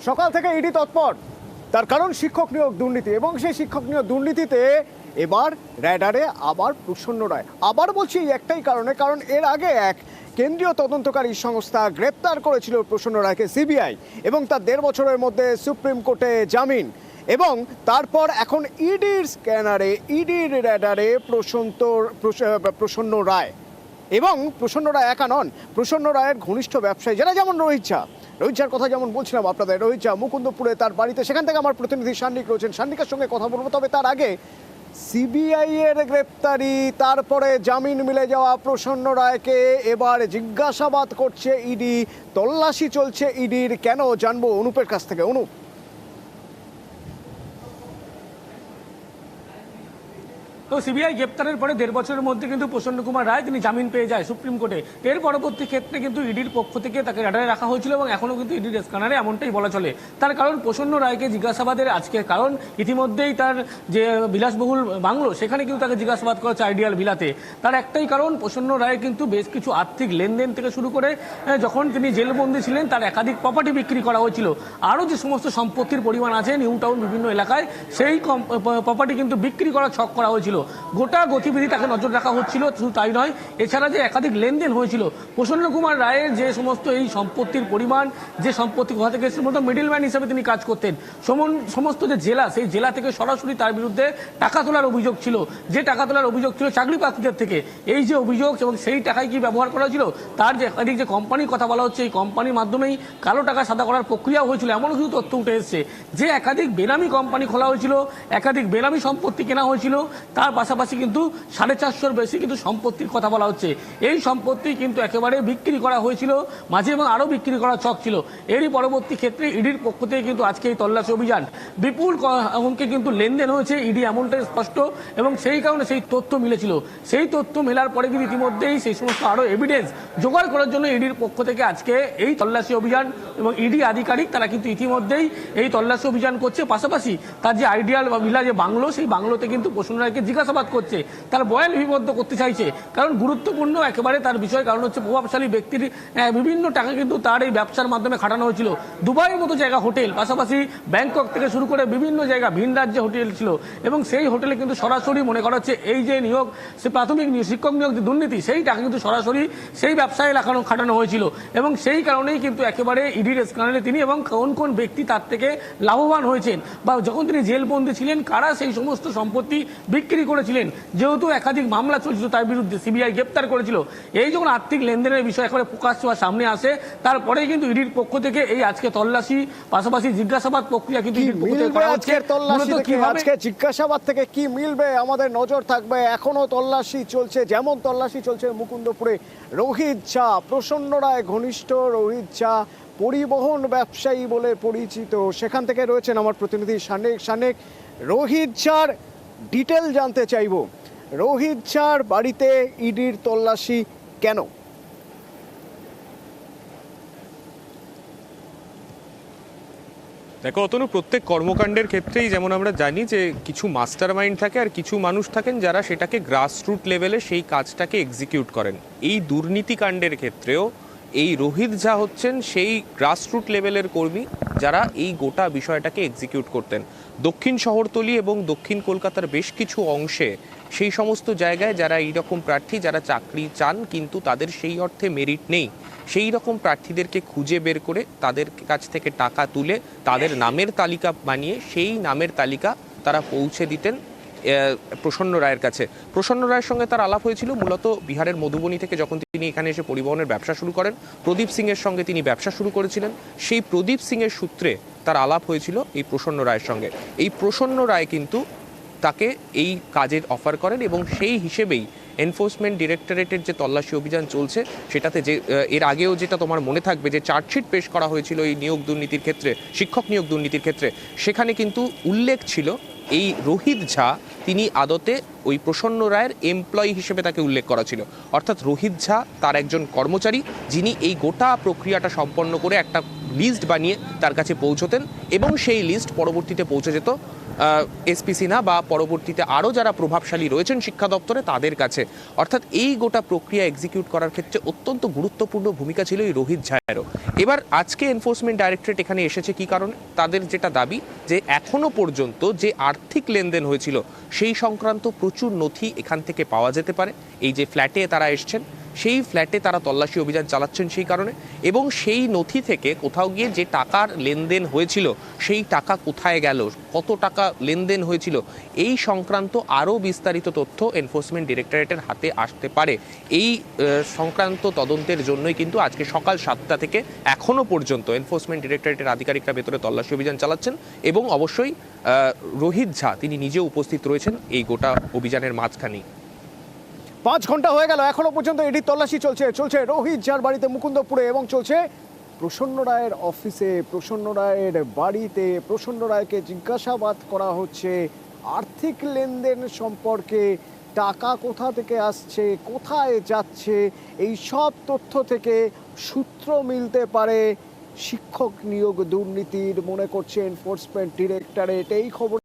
সকাল থেকে ইডি তৎপর, তার কারণ শিক্ষক নিয়োগ দুর্নীতি, এবং সেই শিক্ষক নিয়োগ দুর্নীতিতে এবার র্যাডারে আবার প্রসন্ন রায়। আবার বলছি এই একটাই কারণে, কারণ এর আগে এক কেন্দ্রীয় তদন্তকারী সংস্থা গ্রেপ্তার করেছিল প্রসন্ন রায়কে সিবিআই, এবং তার 1.5 বছরের মধ্যে সুপ্রিম কোর্টে জামিন, এবং তারপর এখন ইডির স্ক্যানারে, ইডির র্যাডারে প্রসন্ন রায়। এবং প্রসন্ন রায় একা নন, প্রসন্ন রায়ের ঘনিষ্ঠ ব্যবসায়ী যারা, যেমন রোহিত ঝার কথা যেমন বলছিলাম আপনাদের, রোহিত ঝা মুকুন্দপুরে তার বাড়িতে, সেখান থেকে আমার প্রতিনিধি সান্নিক রয়েছেন, সান্নিকের সঙ্গে কথা বলবো। তবে তার আগে সিবিআই এর গ্রেপ্তারি, তারপরে জামিন মিলে যাওয়া প্রসন্ন রায়কে এবার জিজ্ঞাসাবাদ করছে ইডি, তল্লাশি চলছে ইডির, কেন জানবো অনুপের কাছ থেকে। অনুপ, তো সিবিআই গ্রেপ্তারের পরে 1.5 বছরের মধ্যে কিন্তু প্রসন্ন কুমার রায় তিনি জামিন পেয়ে যায় সুপ্রিম কোর্টে। এর পরবর্তী ক্ষেত্রে কিন্তু ইডির পক্ষ থেকে তাকে র্যাডারে রাখা হয়েছিল, এবং এখনও কিন্তু ইডির স্ক্যানারে এমনটাই বলা চলে। তার কারণ প্রসন্ন রায়কে জিজ্ঞাসাবাদের আজকের কারণ, ইতিমধ্যেই তার যে বিলাসবহুল বাংলো সেখানে কিন্তু তাকে জিজ্ঞাসাবাদ করা হচ্ছে আইডিয়াল ভিলাতে। তার একটাই কারণ, প্রসন্ন রায় কিন্তু বেশ কিছু আর্থিক লেনদেন থেকে শুরু করে যখন তিনি জেলবন্দি ছিলেন তার একাধিক প্রপার্টি বিক্রি করা হয়েছিল, আরও যে সমস্ত সম্পত্তির পরিমাণ আছে নিউ টাউন বিভিন্ন এলাকায়, সেই প্রপার্টি কিন্তু বিক্রি করা ছক করা হয়েছিল। গোটা গতিবিধি তাকে নজর রাখা হচ্ছিল। শুধু তাই নয়, এছাড়া যে একাধিক লেনদেন হয়েছিল, প্রসন্ন কুমার রায়ের যে সমস্ত এই সম্পত্তির পরিমাণ, যে সম্পত্তি কোথা থেকে এসেছে, মতো মিডলম্যান হিসেবে তিনি কাজ করতেন। সমস্ত যে জেলা, সেই জেলা থেকে সরাসরি তার বিরুদ্ধে টাকা তোলার অভিযোগ ছিল, যে টাকা তোলার অভিযোগ ছিল চাকরি প্রার্থীদের থেকে। এই যে অভিযোগ, এবং সেই টাকায় কি ব্যবহার করা হয়েছিল, তার যে একাধিক যে কোম্পানির কথা বলা হচ্ছে, এই কোম্পানির মাধ্যমেই কালো টাকা সাদা করার প্রক্রিয়া হয়েছিল, এমনও কিছু তথ্য উঠে এসেছে। যে একাধিক বেনামি কোম্পানি খোলা হয়েছিল, একাধিক বেনামি সম্পত্তি কেনা হয়েছিল, তার পাশাপাশি কিন্তু 450-র বেশি কিন্তু সম্পত্তির কথা বলা হচ্ছে। এই সম্পত্তি কিন্তু একেবারে বিক্রি করা হয়েছিল মাঝে, এবং আরও বিক্রি করা ছক ছিল। এরই পরবর্তী ক্ষেত্রে ইডির পক্ষ থেকে কিন্তু আজকে এই তল্লাশি অভিযান, বিপুল অঙ্কে কিন্তু লেনদেন হয়েছে, ইডি এমনটাই স্পষ্ট, এবং সেই কারণে সেই তথ্য মিলেছিল। সেই তথ্য মেলার পরে কিন্তু ইতিমধ্যেই সেই সমস্ত আরও এভিডেন্স জোগাড় করার জন্য ইডির পক্ষ থেকে আজকে এই তল্লাশি অভিযান, এবং ইডি আধিকারিক তারা কিন্তু ইতিমধ্যেই এই তল্লাশি অভিযান করছে। পাশাপাশি তার যে আইডিয়াল ভিলা যে বাংলো, সেই বাংলোতে কিন্তু প্রসন্ন রায়কে জিজ্ঞাসাবাদ করছে, তার বয়ান লিপিবদ্ধ করতে চাইছে। কারণ গুরুত্বপূর্ণ একেবারে তার বিষয়, কারণ হচ্ছে প্রভাবশালী ব্যক্তির বিভিন্ন টাকা কিন্তু তার এই ব্যবসার মাধ্যমে খাটানো হয়েছিল। দুবাইয়ের মতো জায়গা হোটেল, পাশাপাশি ব্যাংকক থেকে শুরু করে বিভিন্ন জায়গা ভিন রাজ্যে হোটেল ছিল, এবং সেই হোটেলে কিন্তু সরাসরি মনে করা হচ্ছে এই যে নিয়োগ, সে প্রাথমিক শিক্ষক নিয়োগ যে দুর্নীতি, সেই টাকা কিন্তু সরাসরি সেই ব্যবসায় খাটানো হয়েছিল। এবং সেই কারণেই কিন্তু একেবারে ইডির স্ক্যানারে তিনি, এবং কোন কোন ব্যক্তি তার থেকে লাভবান হয়েছেন, বা যখন তিনি জেলবন্দি ছিলেন কারা সেই সমস্ত সম্পত্তি বিক্রি করেছিলেন, যেহেতু একাধিক মামলা চলছিল তার বিরুদ্ধে, সিবিআই গ্রেপ্তার করেছিল। এই যখন আর্থিক লেনদেনের বিষয় একেবারে প্রকাশ্য সামনে আসে, তারপরেই কিন্তু ইডির পক্ষ থেকে এই আজকে তল্লাশি, পাশাপাশি জিজ্ঞাসাবাদ প্রক্রিয়া কিন্তু ইডির পক্ষ থেকে করা হচ্ছে। আজকে জিজ্ঞাসাবাদ থেকে কি মিলবে আমাদের নজর থাকবে। এখনো তল্লাশি চলছে, যেমন তল্লাশি চলছে মুকুন্দপুরে। রোহিত ঝা, প্রসন্ন রায় ঘনিষ্ঠ রোহিত ঝা পরিবহন ব্যবসায়ী বলে পরিচিত, সেখান থেকে রয়েছেন আমার প্রতিনিধি সান্নিক। রোহিত ঝার ডিটেল জানতে চাইব, রোহিত ঝার বাড়িতে ইডির তল্লাশি কেন? দেখো অতনু, প্রত্যেক কর্মকাণ্ডের ক্ষেত্রেই যেমন আমরা জানি যে কিছু মাস্টার মাইন্ড থাকে আর কিছু মানুষ থাকেন যারা সেটাকে গ্রাসরুট লেভেলে সেই কাজটাকে এক্সিকিউট করেন। এই দুর্নীতিকাণ্ডের ক্ষেত্রেও এই রোহিত ঝা হচ্ছেন সেই গ্রাসরুট লেভেলের কর্মী যারা এই গোটা বিষয়টাকে এক্সিকিউট করতেন। দক্ষিণ শহরতলি এবং দক্ষিণ কলকাতার বেশ কিছু অংশে সেই সমস্ত জায়গায় যারা এইরকম প্রার্থী, যারা চাকরি চান কিন্তু তাদের সেই অর্থে মেরিট নেই, সেই রকম প্রার্থীদেরকে খুঁজে বের করে তাদের কাছ থেকে টাকা তুলে তাদের নামের তালিকা বানিয়ে সেই নামের তালিকা তারা পৌঁছে দিতেন প্রসন্ন রায়ের কাছে। প্রসন্ন রায়ের সঙ্গে তার আলাপ হয়েছিল মূলত বিহারের মধুবনী থেকে, যখন তিনি এখানে এসে পরিবহনের ব্যবসা শুরু করেন। প্রদীপ সিংয়ের সঙ্গে তিনি ব্যবসা শুরু করেছিলেন, সেই প্রদীপ সিংয়ের সূত্রে তার আলাপ হয়েছিল এই প্রসন্ন রায়ের সঙ্গে। এই প্রসন্ন রায় কিন্তু তাকে এই কাজের অফার করেন, এবং সেই হিসেবেই এনফোর্সমেন্ট ডিরেক্টরেটের যে তল্লাশি অভিযান চলছে সেটাতে, যে এর আগেও যেটা তোমার মনে থাকবে যে চার্জশিট পেশ করা হয়েছিল এই নিয়োগ দুর্নীতির ক্ষেত্রে, শিক্ষক নিয়োগ দুর্নীতির ক্ষেত্রে, সেখানে কিন্তু উল্লেখ ছিল এই রোহিত ঝা তিনি আদতে ওই প্রসন্ন রায়ের এমপ্লয়ি হিসেবে তাকে উল্লেখ করা ছিল। অর্থাৎ রোহিত ঝা তার একজন কর্মচারী, যিনি এই গোটা প্রক্রিয়াটা সম্পন্ন করে একটা লিস্ট বানিয়ে তার কাছে পৌঁছতেন এবং সেই লিস্ট পরবর্তীতে পৌঁছে যেত এসপি সিনহা বা পরবর্তীতে আরও যারা প্রভাবশালী রয়েছেন শিক্ষা দপ্তরে তাদের কাছে। অর্থাৎ এই গোটা প্রক্রিয়া এক্সিকিউট করার ক্ষেত্রে অত্যন্ত গুরুত্বপূর্ণ ভূমিকা ছিল এই রোহিত ঝায়েরও। এবার আজকে এনফোর্সমেন্ট ডাইরেক্টরেট এখানে এসেছে কি কারণে? তাদের যেটা দাবি যে এখনো পর্যন্ত যে আর্থিক লেনদেন হয়েছিল সেই সংক্রান্ত প্রচুর নথি এখান থেকে পাওয়া যেতে পারে। এই যে ফ্ল্যাটে তারা এসছেন সেই ফ্ল্যাটে তারা তল্লাশি অভিযান চালাচ্ছেন সেই কারণে, এবং সেই নথি থেকে কোথাও গিয়ে যে টাকার লেনদেন হয়েছিল সেই টাকা কোথায় গেল, কত টাকা লেনদেন হয়েছিল, এই সংক্রান্ত আরও বিস্তারিত তথ্য এনফোর্সমেন্ট ডিরেক্টরেটের হাতে আসতে পারে। এই সংক্রান্ত তদন্তের জন্যই কিন্তু আজকে সকাল 7টা থেকে এখনও পর্যন্ত এনফোর্সমেন্ট ডিরেক্টরেটের আধিকারিকরা ভেতরে তল্লাশি অভিযান চালাচ্ছেন এবং অবশ্যই রোহিত ঝা তিনি নিজেও উপস্থিত রয়েছেন এই গোটা অভিযানের মাঝখানেই। 5 ঘন্টা হয়ে গেল, এখনো পর্যন্ত ইডির তল্লাশি চলছে রোহিত ঝার বাড়িতে মুকুন্দপুরে, এবং চলছে প্রসন্ন রায়ের অফিসে, প্রসন্ন রায়ের বাড়িতে। প্রসন্ন রায়কে জিজ্ঞাসাবাদ করা হচ্ছে আর্থিক লেনদেন সম্পর্কে, টাকা কোথা থেকে আসছে, কোথায় যাচ্ছে, এই সব তথ্য থেকে সূত্র মিলতে পারে শিক্ষক নিয়োগ দুর্নীতির, মনে করছে এনফোর্সমেন্ট ডিরেক্টরেট। এই খবর